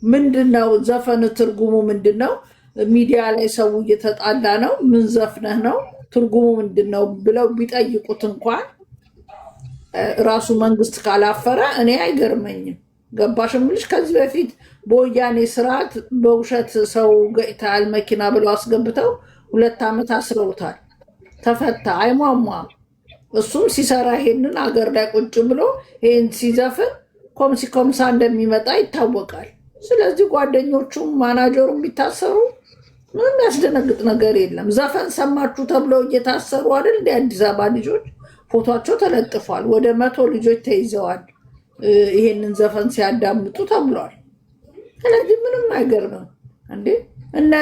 ምንድነው ዘፈን ትርጉሙ ምንድነው? ሚዲያ ላይ ሰው እየተጣላ ነው። ምን ዘፍነህ ነው? ትርጉሙ ምንድነው ብለው ቢጠይቁት እንኳን ራሱ መንግስት ካላፈረ እኔ አይገርመኝም። ገባሽም ልጅ ከዚህ በፊት በወያኔ ስርዓት በውሸት ሰው ገይታል መኪና ብለው አስገብተው 2 ዓመት አስረውታል። ተፈታ። አይሟሟ እሱም ሲሰራ ይሄንን አገር ላይ ቁጭ ብሎ ይሄን ሲዘፍን ኮምሳ እንደሚመጣ ይታወቃል። ስለዚህ ጓደኞቹም ማናጀሩም ቢታሰሩ ምንም ያስደነግጥ ነገር የለም። ዘፈን ሰማችሁ ተብለው እየታሰሩ አይደል? እንደ አዲስ አበባ ልጆች ፎቶቸው ተለጥፏል። ወደ 100 ልጆች ተይዘዋል ይሄንን ዘፈን ሲያዳምጡ ተብሏል። ስለዚህ ምንም አይገርምም እንዴ። እነ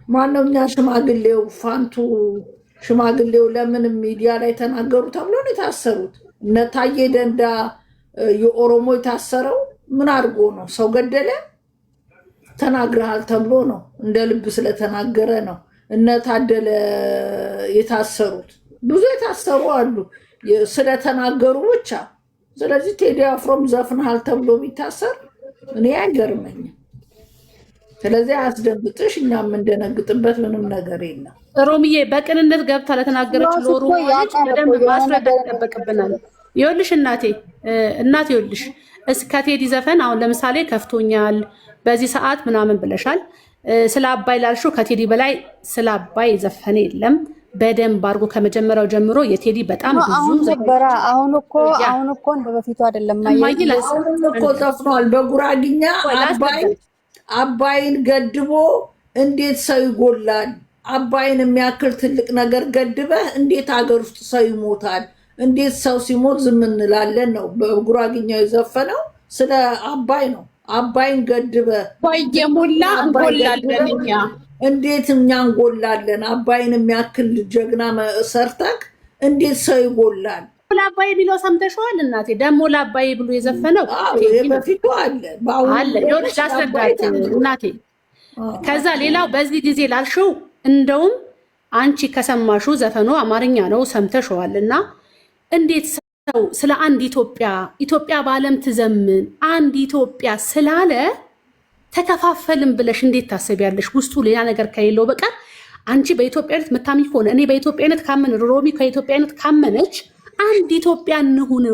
ማንኛውኛ ሽማግሌው ፋንቱ ሽማግሌው ለምን ሚዲያ ላይ ተናገሩ ተብሎ ነው የታሰሩት። እነ ታዬ ደንዳ የኦሮሞ የታሰረው ምን አድርጎ ነው? ሰው ገደለ? ተናግረሃል ተብሎ ነው። እንደ ልብ ስለተናገረ ነው። እነ ታደለ የታሰሩት ብዙ የታሰሩ አሉ ስለተናገሩ ብቻ። ስለዚህ ቴዲ አፍሮም ዘፍነሃል ተብሎ ቢታሰር እኔ አይገርመኝም። ስለዚህ አያስደንግጥሽ፣ እኛም እንደነግጥበት ምንም ነገር የለም። ሮሚዬ በቅንነት ገብታ ለተናገረች ሎሩ በደንብ ማስረዳት ይጠበቅብናል። ይኸውልሽ እናቴ ይኸውልሽ እስከ ቴዲ ዘፈን አሁን ለምሳሌ ከፍቶኛል በዚህ ሰዓት ምናምን ብለሻል። ስለ አባይ ላልሽው ከቴዲ በላይ ስለ አባይ የዘፈነ የለም። በደንብ አድርጎ ከመጀመሪያው ጀምሮ የቴዲ በጣም ብዙ ዘፈራ። አሁን እኮ በፊቱ አይደለም እኮ ዘፍኗል በጉራግኛ አባይን ገድቦ እንዴት ሰው ይጎላል? አባይን የሚያክል ትልቅ ነገር ገድበህ እንዴት ሀገር ውስጥ ሰው ይሞታል? እንዴት ሰው ሲሞት ዝም እንላለን ነው በጉራግኛው የዘፈነው። ስለ አባይ ነው። አባይን ገድበህ የሞላ እንጎላለን እኛ እንዴት እኛ እንጎላለን? አባይን የሚያክል ጀግና ሰርተክ እንዴት ሰው ይጎላል? ለአባይ የሚለው ሰምተሽዋል እናቴ? ደግሞ ለአባይ ብሎ የዘፈነው በፊቱ አለ ይኸውልሽ ላስረዳት እናቴ። ከዛ ሌላው በዚህ ጊዜ ላልሽው እንደውም አንቺ ከሰማሹ ዘፈኑ አማርኛ ነው ሰምተሽዋል። እና እንዴት ሰው ስለ አንድ ኢትዮጵያ በዓለም ትዘምን አንድ ኢትዮጵያ ስላለ ተከፋፈልም ብለሽ እንዴት ታስቢያለሽ? ውስጡ ሌላ ነገር ከሌለው በቀር አንቺ በኢትዮጵያነት መታመኝ ከሆነ እኔ በኢትዮጵያነት ካመን ሮሚ ከኢትዮጵያነት ካመነች አንድ ኢትዮጵያ እንሁን።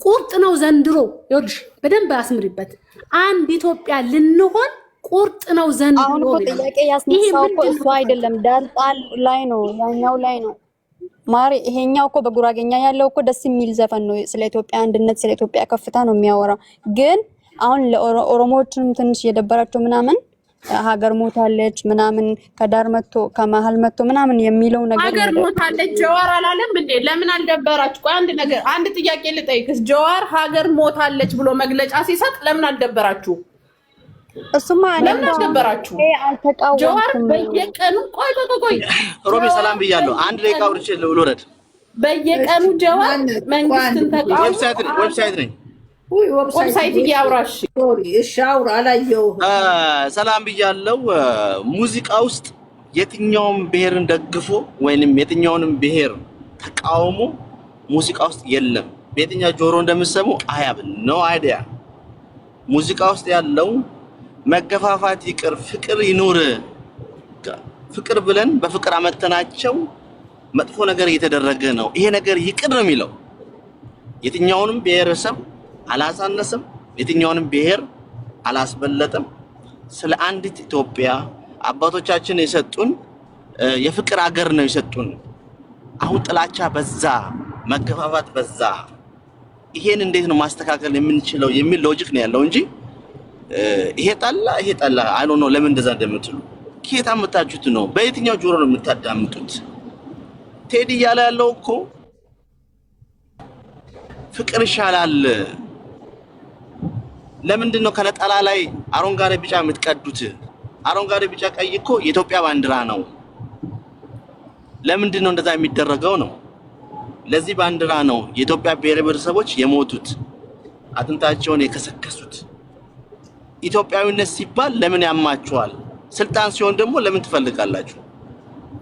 ቁርጥ ነው ዘንድሮ። ይኸውልሽ በደንብ አስምሪበት። አንድ ኢትዮጵያ ልንሆን ቁርጥ ነው ዘንድሮ። አሁን እኮ ጥያቄ ያስነሳው እኮ እሱ አይደለም፣ ዳልጣል ላይ ነው፣ ያኛው ላይ ነው ማሪ። ይሄኛው እኮ በጉራጌኛ ያለው እኮ ደስ የሚል ዘፈን ነው። ስለ ኢትዮጵያ አንድነት፣ ስለ ኢትዮጵያ ከፍታ ነው የሚያወራው። ግን አሁን ለኦሮሞዎችም ትንሽ እየደበራቸው ምናምን ሀገር ሞታለች ምናምን ከዳር መጥቶ ከመሀል መጥቶ ምናምን የሚለው ነገር ሀገር ሞታለች ጀዋር አላለም እንዴ? ለምን አልደበራችሁ? ቆይ አንድ ጥያቄ ልጠይቅስ። ጀዋር ሀገር ሞታለች ብሎ መግለጫ ሲሰጥ ለምን አልደበራችሁ? እሱማ ለምን አልደበራችሁ? ጀዋር በየቀኑ ቆይ ሮሚ ሰላም ብያለሁ። አንድ ደቂቃ አውርቼ ልውረድ። በየቀኑ ጀዋር መንግስትን ተቃውሞ ዌብሳይት ነኝ ዌብሳይት እያወራሽ ሻውራ አላየው። ሰላም ብያለሁ። ሙዚቃ ውስጥ የትኛውም ብሔርን ደግፎ ወይንም የትኛውንም ብሔር ተቃውሞ ሙዚቃ ውስጥ የለም። በየትኛው ጆሮ እንደምትሰሙ I have no idea። ሙዚቃ ውስጥ ያለው መገፋፋት ይቅር፣ ፍቅር ይኑር። ፍቅር ብለን በፍቅር አመተናቸው መጥፎ ነገር እየተደረገ ነው። ይሄ ነገር ይቅር ነው የሚለው። የትኛውንም ብሔረሰብ አላሳነሰም፣ የትኛውንም ብሔር አላስበለጠም። ስለ አንዲት ኢትዮጵያ አባቶቻችን የሰጡን የፍቅር ሀገር ነው የሰጡን። አሁን ጥላቻ በዛ፣ መገፋፋት በዛ። ይሄን እንዴት ነው ማስተካከል የምንችለው የሚል ሎጂክ ነው ያለው እንጂ ይሄ ጠላ አይ ዶንት ኖ ለምን እንደዛ እንደምትሉ ከየት አመጣችሁት ነው? በየትኛው ጆሮ ነው የምታዳምጡት? ቴዲ እያለ ያለው እኮ ፍቅር ይሻላል። ለምንድን ነው ከነጠላ ላይ አረንጓዴ ቢጫ የምትቀዱት? አረንጓዴ ቢጫ ቀይ እኮ የኢትዮጵያ ባንዲራ ነው። ለምንድን ነው እንደዛ የሚደረገው ነው? ለዚህ ባንዲራ ነው የኢትዮጵያ ብሔር ብሔረሰቦች የሞቱት፣ አጥንታቸውን የከሰከሱት። ኢትዮጵያዊነት ሲባል ለምን ያማችኋል? ስልጣን ሲሆን ደግሞ ለምን ትፈልጋላችሁ?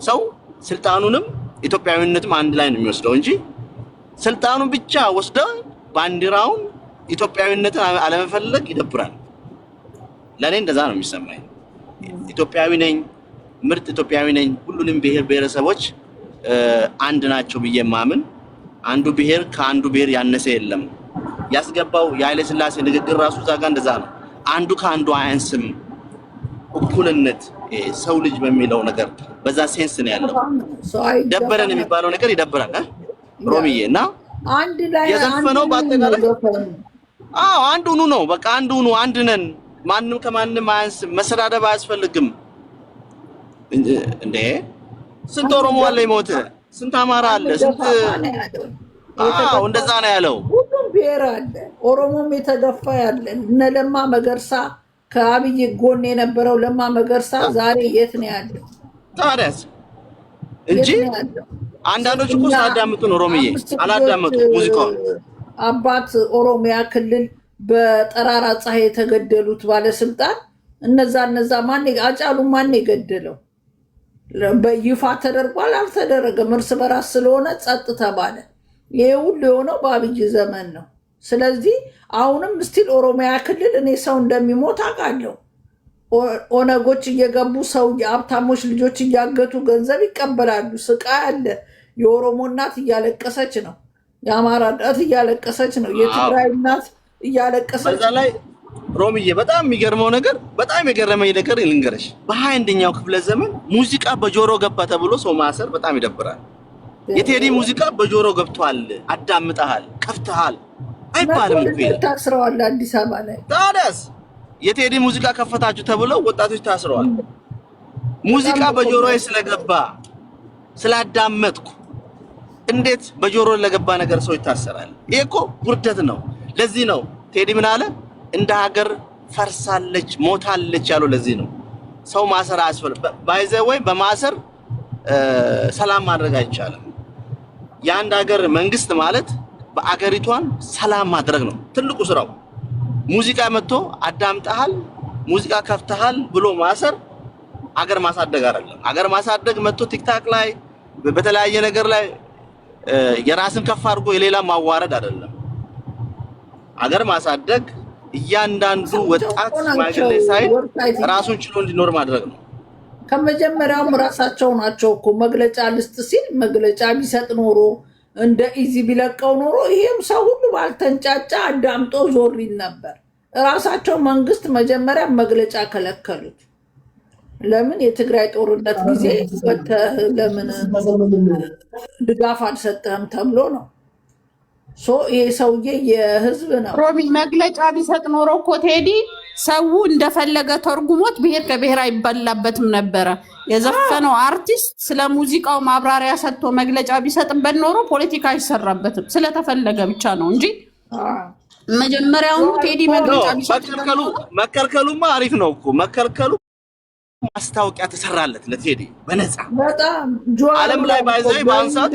ሰው ስልጣኑንም ኢትዮጵያዊነትም አንድ ላይ ነው የሚወስደው እንጂ ስልጣኑን ብቻ ወስደው ባንዲራውን ኢትዮጵያዊነትን አለመፈለግ ይደብራል። ለኔ እንደዛ ነው የሚሰማኝ። ኢትዮጵያዊ ነኝ፣ ምርጥ ኢትዮጵያዊ ነኝ። ሁሉንም ብሔር ብሔረሰቦች አንድ ናቸው ብዬ ማምን፣ አንዱ ብሔር ከአንዱ ብሔር ያነሰ የለም። ያስገባው የኃይለ ሥላሴ ንግግር ራሱ ዛጋ እንደዛ ነው። አንዱ ከአንዱ አያንስም፣ እኩልነት ሰው ልጅ በሚለው ነገር በዛ ሴንስ ነው ያለው። ደበረን የሚባለው ነገር ይደብራል ሮሚዬ እና አንድ ላይ የዘፈነው በአጠቃላይ አንድ ሁኑ ነው በቃ አንድ ሁኑ፣ አንድ ነን፣ ማንንም ከማንም አያንስም፣ መሰዳደብ አያስፈልግም። እንዴ ስንት ኦሮሞ አለ ይሞት፣ ስንት አማራ አለ፣ ስንት እንደዛ ነው ያለው። ሁሉም ብሔር አለ። ኦሮሞም የተገፋ ያለ እነ ለማ መገርሳ ከአብይ ጎን የነበረው ለማ መገርሳ ዛሬ የት ነው ያለው? ታዲያስ እንጂ አንዳንዶች እኮ ሳዳምጡ ነው ሮሚዬ፣ አላዳመጡ ሙዚቃውን። አባት ኦሮሚያ ክልል በጠራራ ፀሐይ የተገደሉት ባለስልጣን እነዛ ማን አጫሉ ማን የገደለው? በይፋ ተደርጓል አልተደረገም? እርስ በራስ ስለሆነ ጸጥ ተባለ። ይሄ ሁሉ የሆነው በአብይ ዘመን ነው። ስለዚህ አሁንም ስቲል ኦሮሚያ ክልል እኔ ሰው እንደሚሞት አውቃለሁ። ኦነጎች እየገቡ ሰው የሀብታሞች ልጆች እያገቱ ገንዘብ ይቀበላሉ። ስቃይ አለ። የኦሮሞ እናት እያለቀሰች ነው። የአማራ እናት እያለቀሰች ነው። የትግራይ እናት እያለቀሰች በዛ ላይ ሮሚዬ በጣም የሚገርመው ነገር በጣም የገረመኝ ነገር ልንገርሽ፣ በ21ኛው ክፍለ ዘመን ሙዚቃ በጆሮ ገባ ተብሎ ሰው ማሰር በጣም ይደብራል። የቴዲ ሙዚቃ በጆሮ ገብቷል፣ አዳምጠሃል፣ ከፍተሃል አይባልም እኮ ታስረዋል። አዲስ አበባ ላይ ታዲያስ የቴዲ ሙዚቃ ከፈታችሁ ተብለው ወጣቶች ታስረዋል። ሙዚቃ በጆሮዬ ስለገባ ስላዳመጥኩ እንዴት በጆሮ ለገባ ነገር ሰው ይታሰራል? ይሄ እኮ ውርደት ነው። ለዚህ ነው ቴዲ ምን አለ? እንደ ሀገር ፈርሳለች ሞታለች ያለው ለዚህ ነው። ሰው ማሰር አያስፈልግም። ባይዘው ወይ በማሰር ሰላም ማድረግ አይቻልም። የአንድ ሀገር መንግስት ማለት በአገሪቷን ሰላም ማድረግ ነው ትልቁ ስራው። ሙዚቃ መጥቶ አዳምጠሃል፣ ሙዚቃ ከፍተሃል ብሎ ማሰር አገር ማሳደግ አይደለም። አገር ማሳደግ መጥቶ ቲክታክ ላይ በተለያየ ነገር ላይ የራስን ከፍ አድርጎ የሌላ ማዋረድ አይደለም። አገር ማሳደግ እያንዳንዱ ወጣት ማግለ ሳይድ ራሱን ችሎ እንዲኖር ማድረግ ነው። ከመጀመሪያውም ራሳቸው ናቸው እኮ መግለጫ ልስጥ ሲል መግለጫ ቢሰጥ ኖሮ እንደ ኢዚ ቢለቀው ኖሮ ይሄም ሰው ሁሉ ባልተንጫጫ አዳምጦ ዞር ይል ነበር። ራሳቸው መንግስት መጀመሪያ መግለጫ ከለከሉት። ለምን? የትግራይ ጦርነት ጊዜ ለምን ድጋፍ አልሰጠህም ተብሎ ነው። ይሄ ሰውዬ የህዝብ ነው። ሮሚ መግለጫ ቢሰጥ ኖሮ እኮ ቴዲ ሰው እንደፈለገ ተርጉሞት ብሔር ከብሔር አይበላበትም ነበረ። የዘፈነው አርቲስት ስለ ሙዚቃው ማብራሪያ ሰጥቶ መግለጫ ቢሰጥበት ኖሮ ፖለቲካ አይሰራበትም። ስለተፈለገ ብቻ ነው እንጂ መጀመሪያውኑ ቴዲ መግለጫ ቢሰጥ መከልከሉማ አሪፍ ነው እኮ መከልከሉ። ማስታወቂያ ተሰራለት ለቴዲ በነፃ በጣም ዓለም ላይ ባይዘይ ባንሳት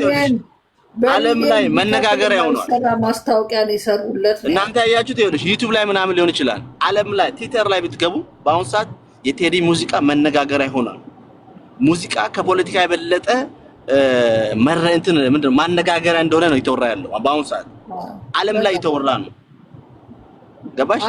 ዓለም ላይ መነጋገሪያ ሆኗል። ማስታወቂያ ነው የሰሩለት። እናንተ ያያችሁት ይኸውልሽ ዩቲዩብ ላይ ምናምን ሊሆን ይችላል። ዓለም ላይ ትዊተር ላይ ብትገቡ በአሁን ሰዓት የቴዲ ሙዚቃ መነጋገሪያ ሆኗል። ሙዚቃ ከፖለቲካ የበለጠ ምንድነው ማነጋገሪያ እንደሆነ ነው የተወራ ያለው በአሁን ሰዓት ዓለም ላይ የተወራ ነው። ገባሽ?